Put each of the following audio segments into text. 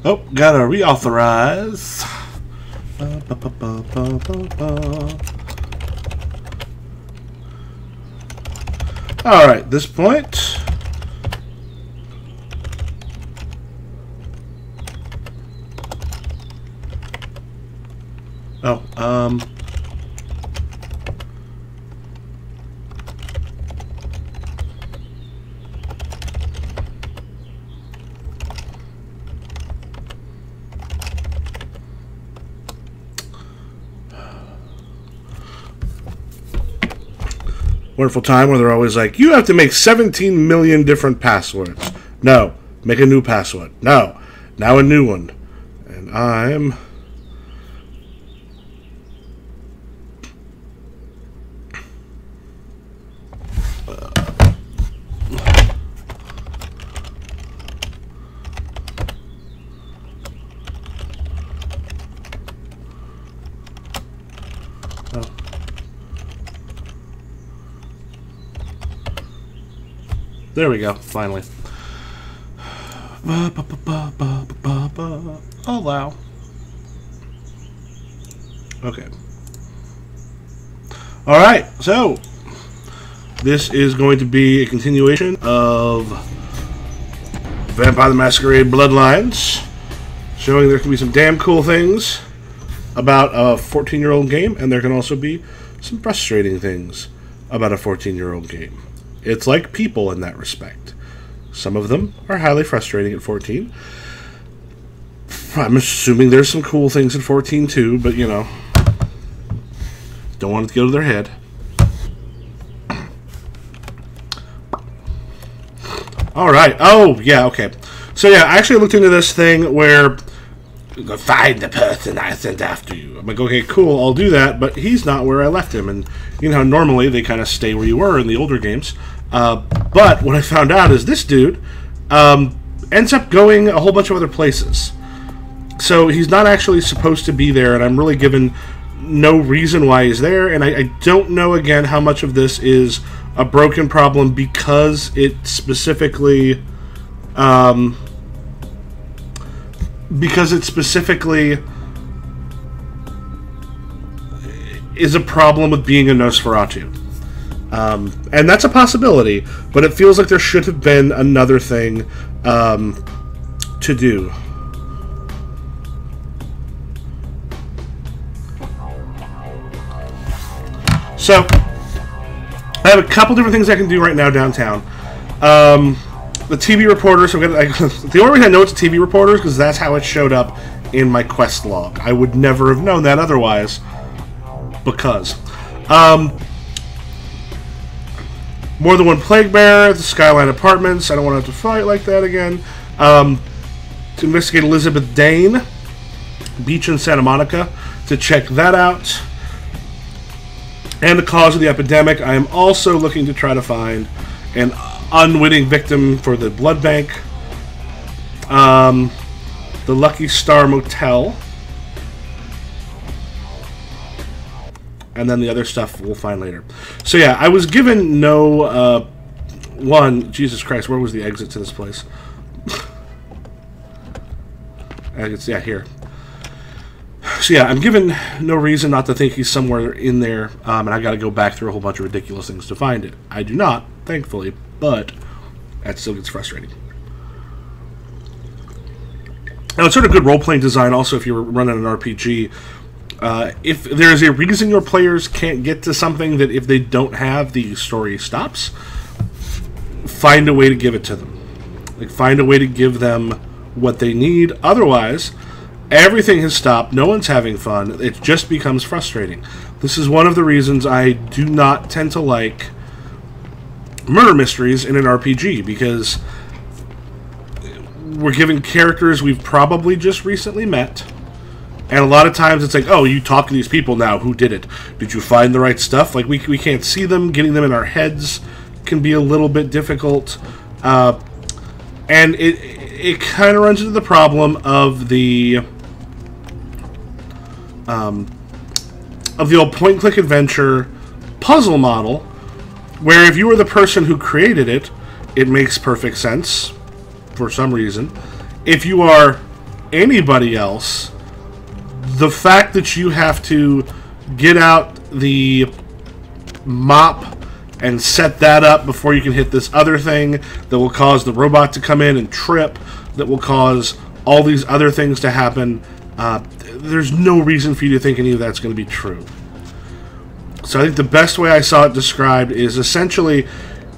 Oh, gotta reauthorize. Alright, this point. Oh, wonderful time where they're always like, you have to make 17 million different passwords. No, make a new password. No, now a new one. And I'm... There we go, finally. Allow. Okay. Alright, so this is going to be a continuation of Vampire the Masquerade Bloodlines, showing there can be some damn cool things about a 14-year-old game, and there can also be some frustrating things about a 14-year-old game. It's like people in that respect. Some of them are highly frustrating at 14. I'm assuming there's some cool things at 14 too, but you know, don't want it to go to their head. Alright, oh, yeah, okay. So yeah, I actually looked into this thing where find the person I sent after you. I'm like, okay, cool, I'll do that, but he's not where I left him. And, you know, normally they kind of stay where you were in the older games. But what I found out is this dude ends up going a whole bunch of other places. So he's not actually supposed to be there, and I'm really given no reason why he's there. And I don't know, again, how much of this is a broken problem because it specifically... is a problem with being a Nosferatu. And that's a possibility, but it feels like there should have been another thing to do. So, I have a couple different things I can do right now downtown. The TV reporter, so the only reason I know it's a TV reporter is because that's how it showed up in my quest log. I would never have known that otherwise, because. More than one plague bearer at the Skyline Apartments. I don't want to have to fight like that again. To investigate Elizabeth Dane, Beach in Santa Monica, to check that out. And the cause of the epidemic. I am also looking to try to find an unwitting victim for the blood bank. The Lucky Star Motel. And then the other stuff we'll find later. So yeah, I was given no, Jesus Christ, where was the exit to this place? Yeah, here. So yeah, I'm given no reason not to think he's somewhere in there, and I gotta go back through a whole bunch of ridiculous things to find it. I do not, thankfully, but that still gets frustrating. Now, it's sort of good role-playing design also if you're running an RPG. If there's a reason your players can't get to something that if they don't have, the story stops, find a way to give it to them. Like, find a way to give them what they need. Otherwise, everything has stopped, no one's having fun, it just becomes frustrating. This is one of the reasons I do not tend to like murder mysteries in an RPG, because we're given characters we've probably just recently met. And a lot of times it's like, oh, you talk to these people now. Who did it? Did you find the right stuff? Like, we can't see them. Getting them in our heads can be a little bit difficult. And it kind of runs into the problem of the old point-and-click adventure puzzle model, where if you were the person who created it, it makes perfect sense. for some reason. If you are anybody else, the fact that you have to get out the mop and set that up before you can hit this other thing that will cause the robot to come in and trip, that will cause all these other things to happen, there's no reason for you to think any of that's going to be true. So I think the best way I saw it described is essentially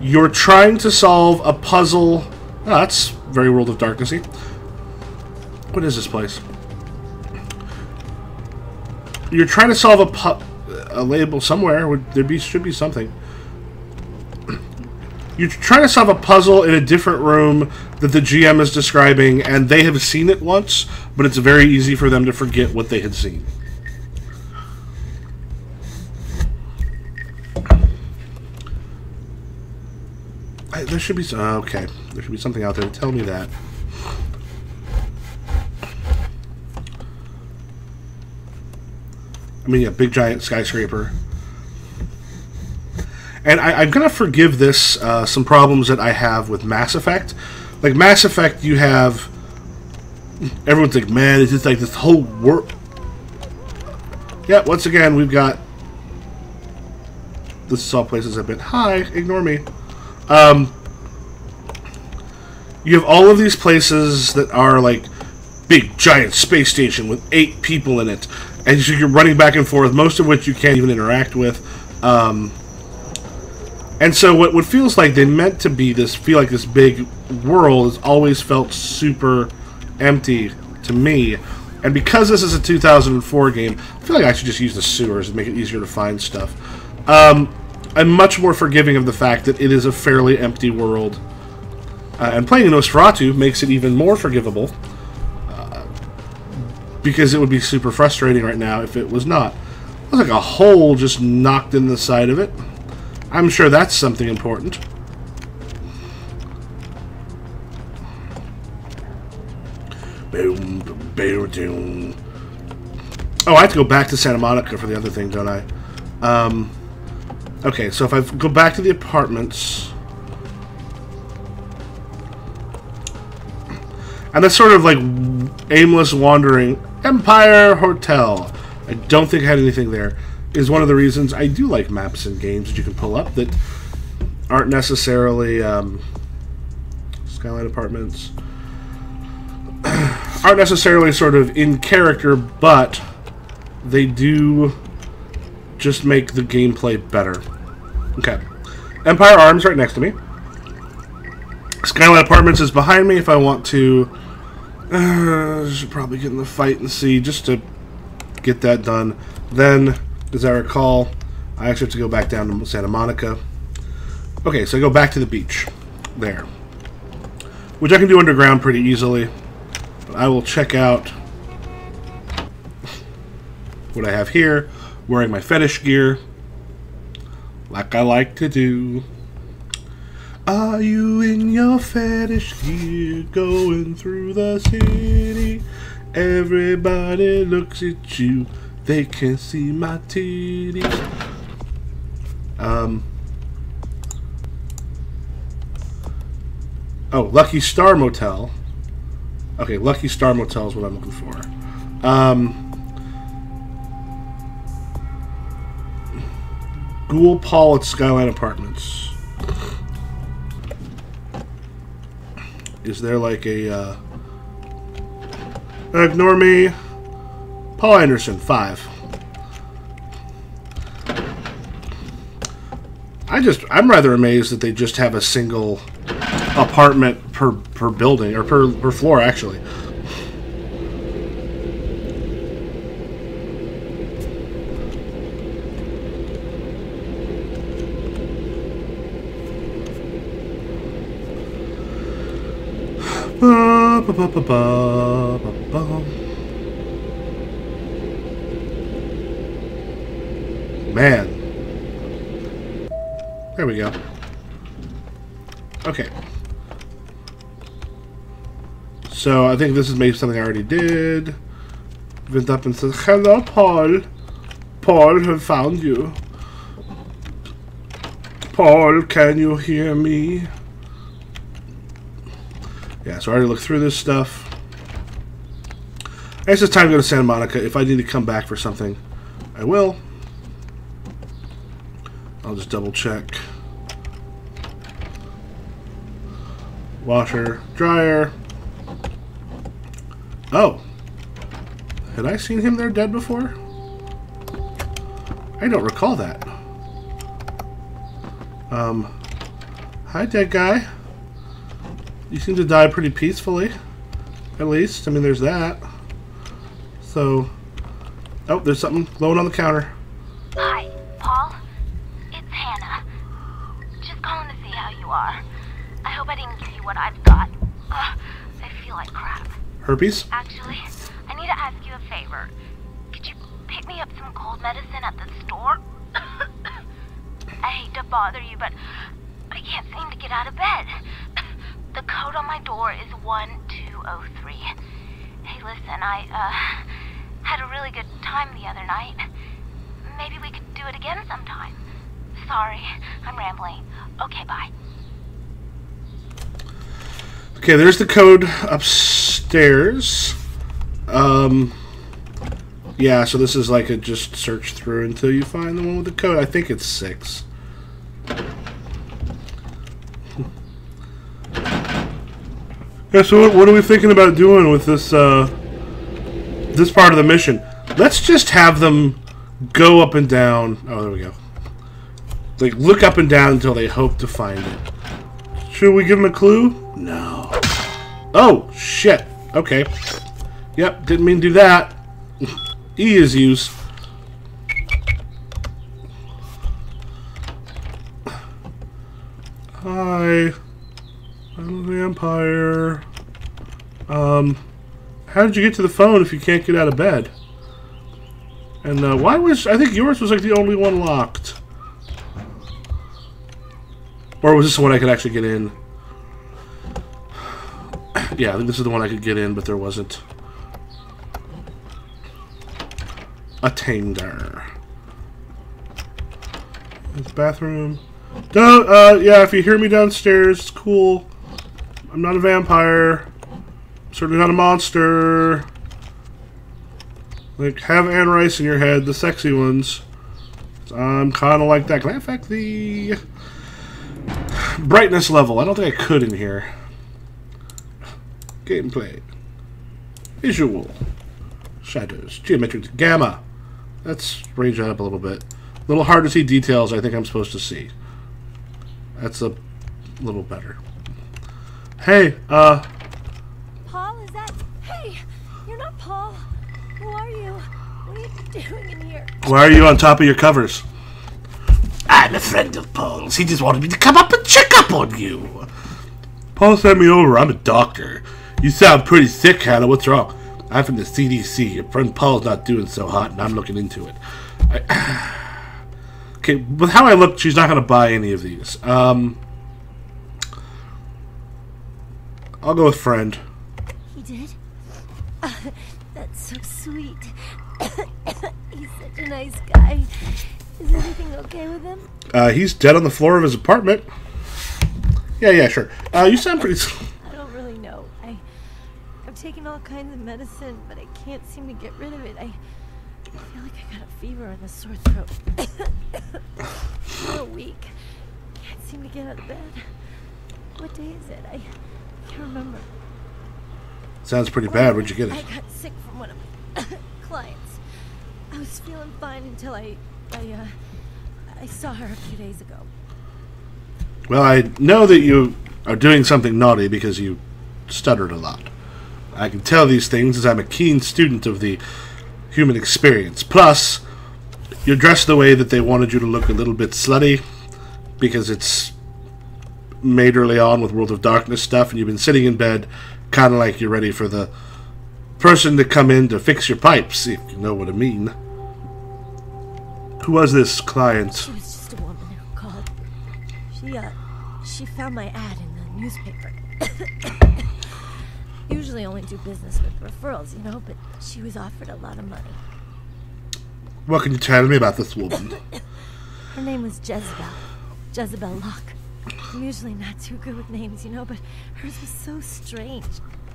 you're trying to solve a puzzle. Oh, that's very World of Darkness-y. What is this place? You're trying to solve a label somewhere. Should be something. You're trying to solve a puzzle in a different room that the GM is describing, and they have seen it once, but it's very easy for them to forget what they had seen. There should be okay. There should be something out there to tell me that. I mean, yeah, big giant skyscraper. And I'm going to forgive this, some problems that I have with Mass Effect. Like, Mass Effect, you have... Everyone's like, man, it's just like this whole world... Yeah, once again, we've got... This is all places I've been. Hi, ignore me. You have all of these places that are, like, big, giant space station with 8 people in it. And so you're running back and forth, most of which you can't even interact with. And so what feels like they meant to be feel like this big world has always felt super empty to me. And because this is a 2004 game, I feel like I should just use the sewers and make it easier to find stuff. I'm much more forgiving of the fact that it is a fairly empty world. And playing Nosferatu makes it even more forgivable. Because it would be super frustrating right now if it was not. There's like a hole just knocked in the side of it. I'm sure that's something important. Boom, boom, boom, boom. Oh, I have to go back to Santa Monica for the other thing, don't I? Okay, so if I go back to the apartments... And that's sort of like aimless wandering. Empire Hotel. I don't think I had anything there. Is one of the reasons I do like maps and games that you can pull up that aren't necessarily Skyline Apartments aren't necessarily sort of in character, but they do just make the gameplay better. Okay, Empire Arms right next to me. Skyline Apartments is behind me if I want to. Should probably get in the fight and see just to get that done. Then, as I recall, I actually have to go back down to Santa Monica. Okay, so I go back to the beach. There. Which I can do underground pretty easily. But I will check out what I have here. Wearing my fetish gear. Like I like to do. Are you in your fetish gear going through the city? Everybody looks at you. They can see my titties. Oh, Lucky Star Motel. Okay, Lucky Star Motel is what I'm looking for. Ghoul Paul at Skyline Apartments. Is there like a... ignore me. Paul Anderson, 5. I'm rather amazed that they just have a single apartment per building, or per floor, actually. Man. There we go. Okay. So, I think this is maybe something I already did. Went up and said, hello, Paul. Paul, have found you. Paul, can you hear me? Yeah, so I already looked through this stuff. I guess it's time to go to Santa Monica. If I need to come back for something, I will. I'll just double check. Washer, dryer. Oh. Had I seen him there dead before? I don't recall that. Hi, dead guy. You seem to die pretty peacefully. At least. I mean, there's that. So... Oh, there's something glowing on the counter. Hi, Paul. It's Hannah. Just calling to see how you are. I hope I didn't give you what I've got. I feel like crap. Herpes? Actually, I need to ask you a favor. Could you pick me up some cold medicine at the store? I hate to bother you, but I can't seem to get out of bed. The code on my door is 1203. Hey, listen, I had a really good time the other night. Maybe we could do it again sometime. Sorry, I'm rambling. Okay, bye. Okay, there's the code upstairs. Yeah, so this is like a just search through until you find the one with the code. I think it's 6. Yeah, so what are we thinking about doing with this, this part of the mission? Let's just have them go up and down. Oh, there we go. Like, look up and down until they hope to find it. Should we give them a clue? No. Oh, shit. Okay. Yep, didn't mean to do that. E is used. Hi. I'm a vampire. How did you get to the phone if you can't get out of bed? And, why was... I think yours was, like, the only one locked. Or was this the one I could actually get in? Yeah, I think this is the one I could get in, but there wasn't a tender. It's bathroom. Don't, yeah, if you hear me downstairs, it's cool. I'm not a vampire. I'm certainly not a monster. Like, have Anne Rice in your head, the sexy ones. I'm kind of like that. Can I affect the brightness level? I don't think I could in here. Gameplay. Visual. Shadows. Geometric. Gamma. Let's range that up a little bit. A little hard to see details I think I'm supposed to see. That's a little better. Hey, Paul, is that... Hey, you're not Paul. Who are you? What are you doing in here? why are you on top of your covers? I'm a friend of Paul's. He just wanted me to come up and check up on you. Paul sent me over. I'm a doctor. You sound pretty sick, Hannah. What's wrong? I'm from the CDC. Your friend Paul's not doing so hot, and I'm looking into it. Okay, with how I look, she's not going to buy any of these. I'll go with friend. He did? That's so sweet. He's such a nice guy. Is everything okay with him? He's dead on the floor of his apartment. Yeah, sure. You sound pretty... I don't really know. I've taken all kinds of medicine, but I can't seem to get rid of it. I feel like I got a fever and a sore throat. I'm so weak. Can't seem to get out of bed. What day is it? I can't remember. Sounds pretty bad. Where'd you get I it? got sick from one of my clients. I was feeling fine until I saw her a few days ago. Well, I know that you are doing something naughty because you stuttered a lot. I can tell these things as I'm a keen student of the human experience. Plus, you're dressed the way that they wanted you to look, a little bit slutty, because it's made early on with World of Darkness stuff, and you've been sitting in bed kind of like you're ready for the person to come in to fix your pipes, if you know what I mean. Who was this client? She was just a woman who called. She found my ad in the newspaper. Usually only do business with referrals, you know, but she was offered a lot of money. What can you tell me about this woman? Her name was Jezebel. Jezebel Locke. I'm usually not too good with names, you know, but hers was so strange.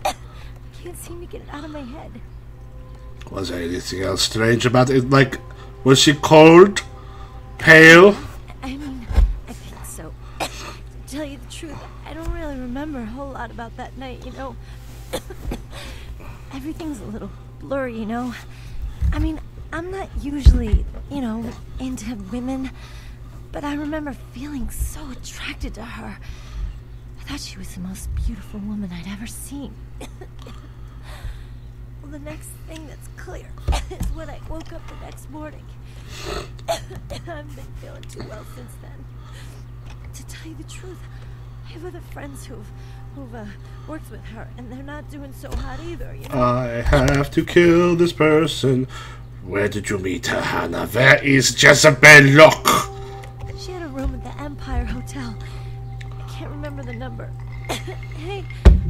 I can't seem to get it out of my head. Was there anything else strange about it? Like, was she cold? Pale? I mean, I think so. To tell you the truth, I don't really remember a whole lot about that night, you know. Everything's a little blurry, you know. I mean, I'm not usually, you know, into women, but I remember feeling so attracted to her. I thought she was the most beautiful woman I'd ever seen. Well, the next thing that's clear is when I woke up the next morning. I haven't been feeling too well since then. To tell you the truth, I have other friends who've worked with her, and they're not doing so hot either, you know? I have to kill this person. Where did you meet her, Hannah? Where is Jezebel? Look! She had a room at the Empire Hotel. I can't remember the number. Hey,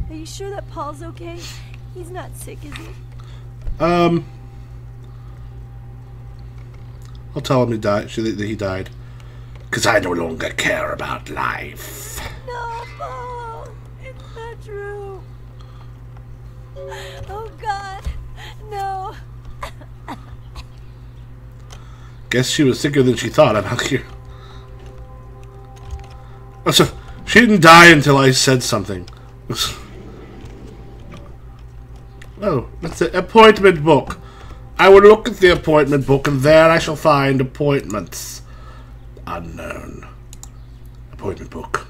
are you sure that Paul's okay? He's not sick, is he? I'll tell him that he died. Because I no longer care about life. No, Paul! It's not true. Oh, God. No. Guess she was sicker than she thought. I'm out here. Oh, so she didn't die until I said something. Oh, that's the appointment book. I will look at the appointment book, and there I shall find appointments. Unknown. Appointment book.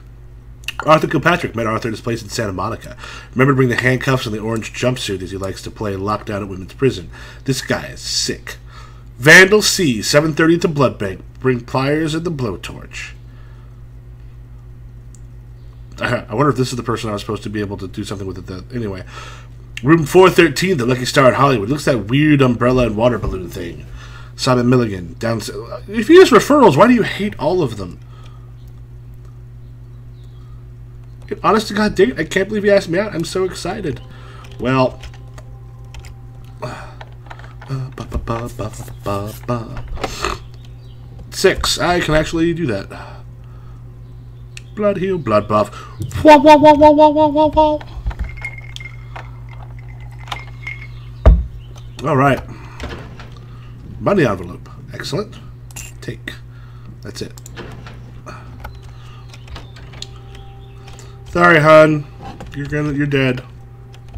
Arthur Kilpatrick met Arthur at his place in Santa Monica. Remember to bring the handcuffs and the orange jumpsuit as he likes to play locked down at women's prison. This guy is sick. Vandal C, 7:30 at the blood bank. Bring pliers and the blowtorch. I wonder if this is the person I was supposed to be able to do something with it. Anyway. Room 413, the Lucky Star in Hollywood. Looks like that weird umbrella and water balloon thing. Simon Milligan. If you use referrals, why do you hate all of them? Honest to God, dang it, I can't believe you asked me out. I'm so excited. Well. 6. I can actually do that. Blood heal, blood buff. Whoa, whoa, whoa, whoa, whoa, whoa, whoa, whoa. Alright. Money envelope. Excellent. Take. That's it. Sorry, hon. You're dead.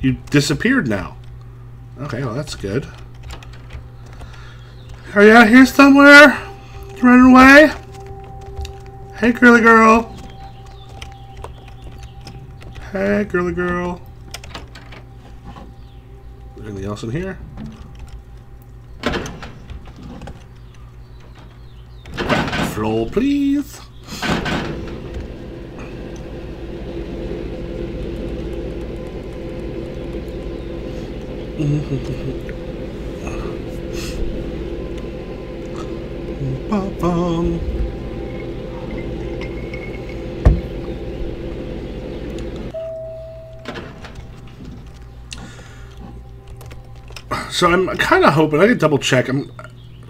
You disappeared now. Okay, well that's good. Are you out here somewhere? You running away? Hey, girly girl. Hey, girly girl. Anything else in here? Floor, please. Ba-bum. So I'm kind of hoping, I can double check, I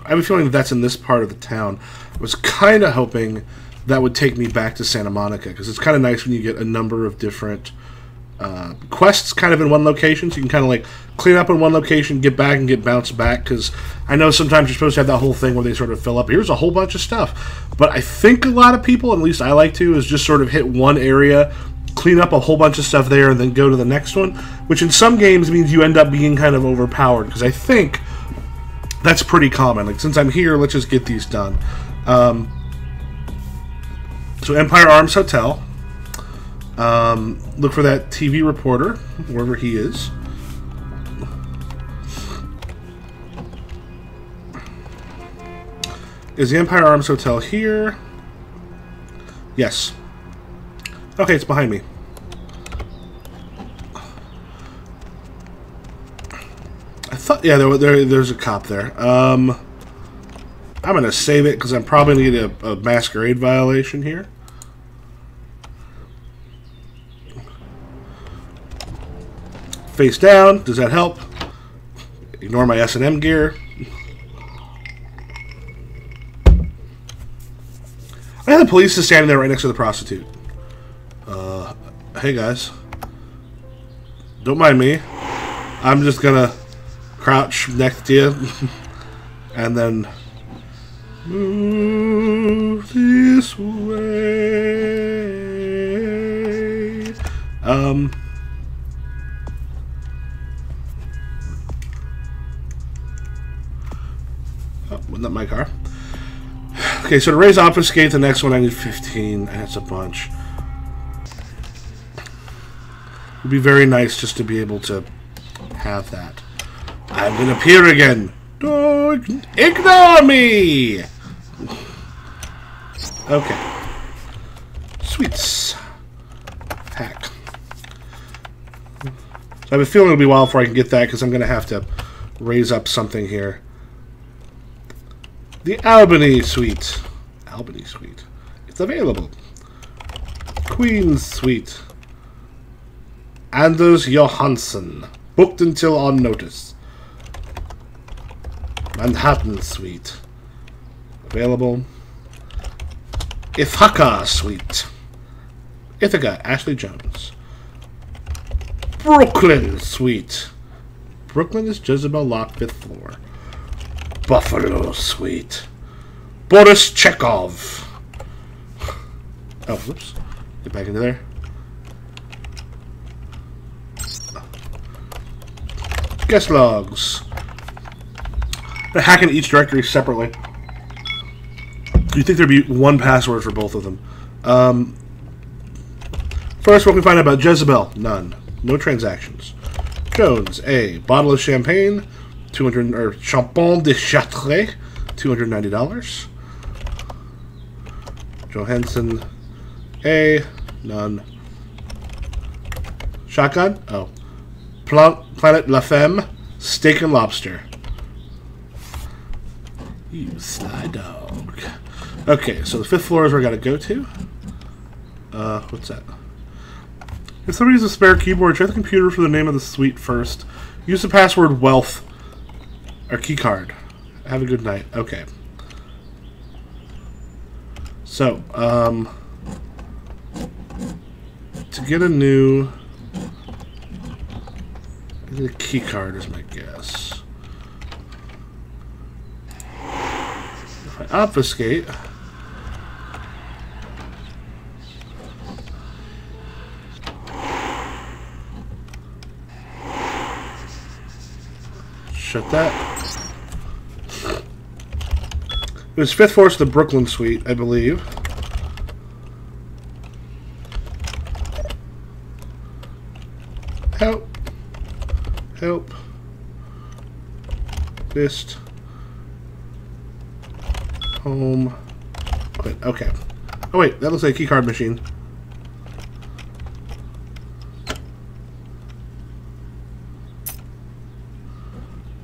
have a feeling that's in this part of the town. I was kind of hoping that would take me back to Santa Monica, because it's kind of nice when you get a number of different quests kind of in one location, so you can kind of like clean up in one location, get back and get bounced back, because I know sometimes you're supposed to have that whole thing where they sort of fill up. Here's a whole bunch of stuff. But I think a lot of people, at least I like to, is just sort of hit one area, clean up a whole bunch of stuff there, and then go to the next one, which in some games means you end up being kind of overpowered, because I think that's pretty common. Like, since I'm here, let's just get these done. So Empire Arms Hotel. Look for that TV reporter, wherever he is. Is the Empire Arms Hotel here? Yes. Okay, it's behind me. I thought, yeah, there's a cop there. I'm gonna save it because I'm probably gonna get a masquerade violation here. Face down. Does that help? Ignore my S&M gear. I had the police is standing there right next to the prostitute. hey guys. Don't mind me. I'm just gonna crouch next to you and then move this way. Oh, wasn't that my car? Okay, so to raise obfuscate, the next one I need 15. That's a bunch. It'd be very nice just to be able to have that. I'm gonna appear again. Don't ignore me! Okay. Sweets. Hack. So I have a feeling it'll be a while before I can get that, because I'm gonna have to raise up something here. The Albany Suite. Albany Suite. It's available. Queen's Suite. Anders Johansson. Booked until on notice. Manhattan Suite. Available. Ithaca Suite. Ithaca, Ashley Jones. Brooklyn Suite. Brooklyn is Jezebel Lock, 5th floor. Buffalo Suite. Boris Chekhov. Oh, whoops. Get back into there. Guest logs. They're hacking each directory separately. You'd think there'd be one password for both of them. First, what can we find out about Jezebel? None. No transactions. Jones, a bottle of champagne, 200 or Champagne de Chartres, $290. Johansson, a none. Shotgun? Oh. Planet La Femme, steak and lobster. You sly dog. Okay, so the 5th floor is where I gotta go to. What's that? If somebody has a spare keyboard, check the computer for the name of the suite first. Use the password wealth or keycard. Have a good night. Okay. So, to get a new... The key card is my guess. If I obfuscate, shut that. It was 5th floor to the Brooklyn Suite, I believe. Help. Help. List. Home. Quit. Okay. Oh wait, that looks like a keycard machine.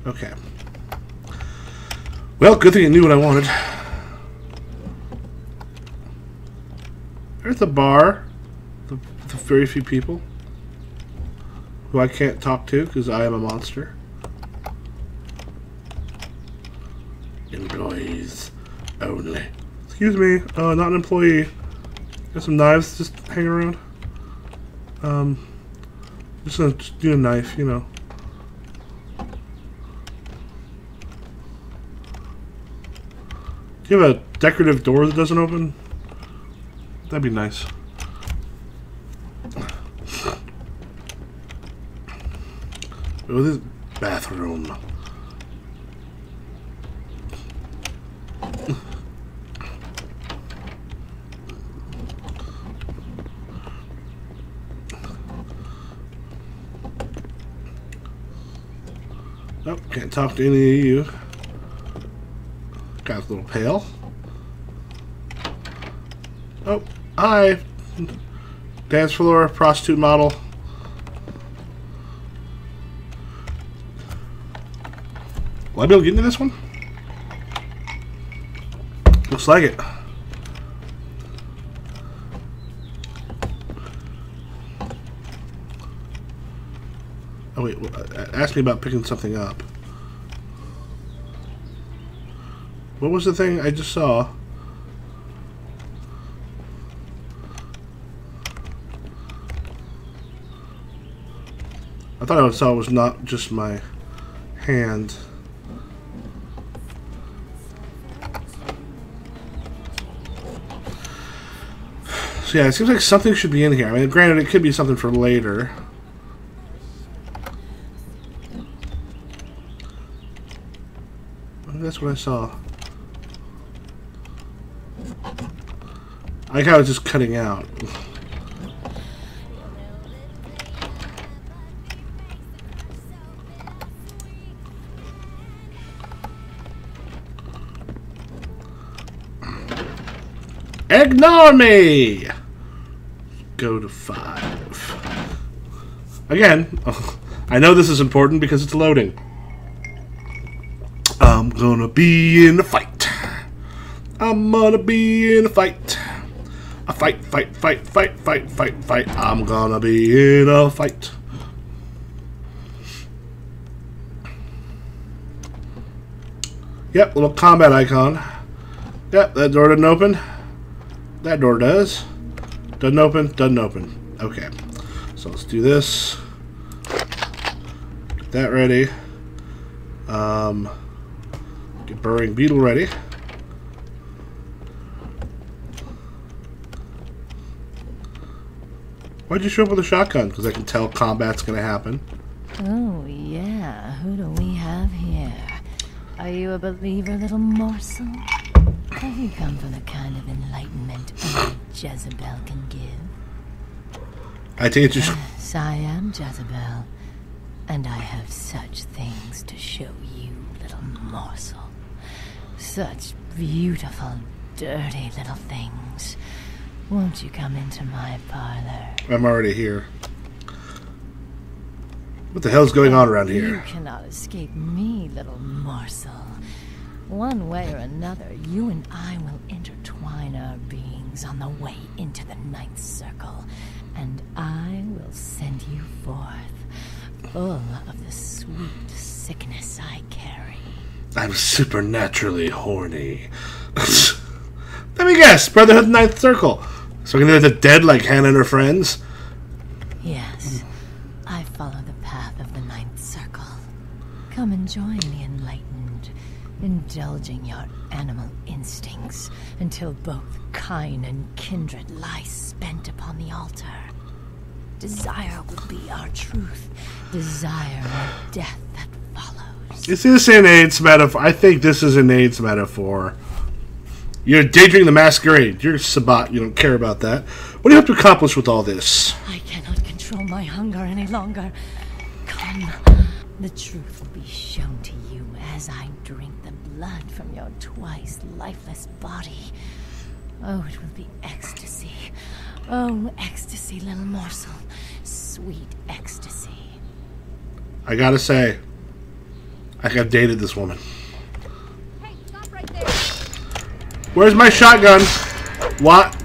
Okay. Well, good thing I knew what I wanted. There's the bar. The very few people who I can't talk to because I am a monster. Employees only. Excuse me, not an employee. Got some knives just hanging around. Just gonna do a knife, you know. Do you have a decorative door that doesn't open? That'd be nice. Oh, this bathroom. Nope, can't talk to any of you. Got a little pail. Oh, hi. Dance floor, prostitute model. Will I be able to get into this one? Looks like it. Oh wait, ask me about picking something up. What was the thing I just saw? I thought I saw it was not just my hand. So yeah, it seems like something should be in here. I mean, granted, it could be something for later. That's what I saw. I like how it's just cutting out. Ignore me! Go to 5. Again, I know this is important because it's loading. I'm gonna be in a fight. I'm gonna be in a fight. A fight, fight, fight, fight, fight, fight, fight. I'm gonna be in a fight. Yep, little combat icon. Yep, that door didn't open. That door does. Doesn't open, doesn't open. Okay. So let's do this. Get that ready. Get Burrowing Beetle ready. Why'd you show up with a shotgun? Because I can tell combat's gonna happen. Oh, yeah. Who do we have here? Are you a believer, little morsel? Have you come for the kind of enlightenment only Jezebel can give? I take it you. Yes, I am Jezebel. And I have such things to show you, little morsel. Such beautiful, dirty little things. Won't you come into my parlor? I'm already here. What the hell's going on around You here? cannot escape me, little morsel. One way or another, you and I will intertwine our beings on the way into the ninth circle, and I will send you forth, full of the sweet sickness I carry. I'm supernaturally horny. Let me guess, Brotherhood Ninth Circle. So we're gonna do the dead like Hannah and her friends? Yes, I follow the path of the ninth circle. Come and join the enlightened, indulging your animal instincts until both kind and kindred lie spent upon the altar. Desire will be our truth, desire and death that follows. Is this an AIDS metaphor? I think this is an AIDS metaphor. You're daydreaming the masquerade. You're Sabat. You don't care about that. What do you have to accomplish with all this? I cannot control my hunger any longer. Come, the truth will be shown to you as I drink the blood from your twice lifeless body. Oh, it will be ecstasy. Oh, ecstasy, little morsel. Sweet ecstasy. I gotta say, I think I've dated this woman. Hey, stop right there. Where's my shotgun? What?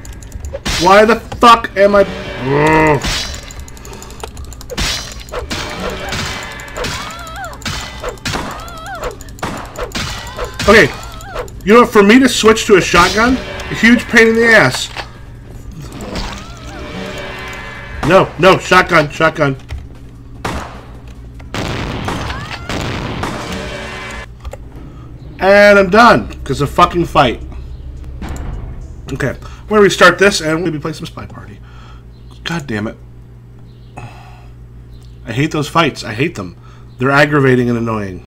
Why the fuck am I... Ugh. Okay, you know what? For me to switch to a shotgun, a huge pain in the ass. No, no, shotgun, shotgun. And I'm done, because of fucking fight. Okay, I'm going to restart this, and we'll maybe play some Spy Party. God damn it. I hate those fights. I hate them. They're aggravating and annoying.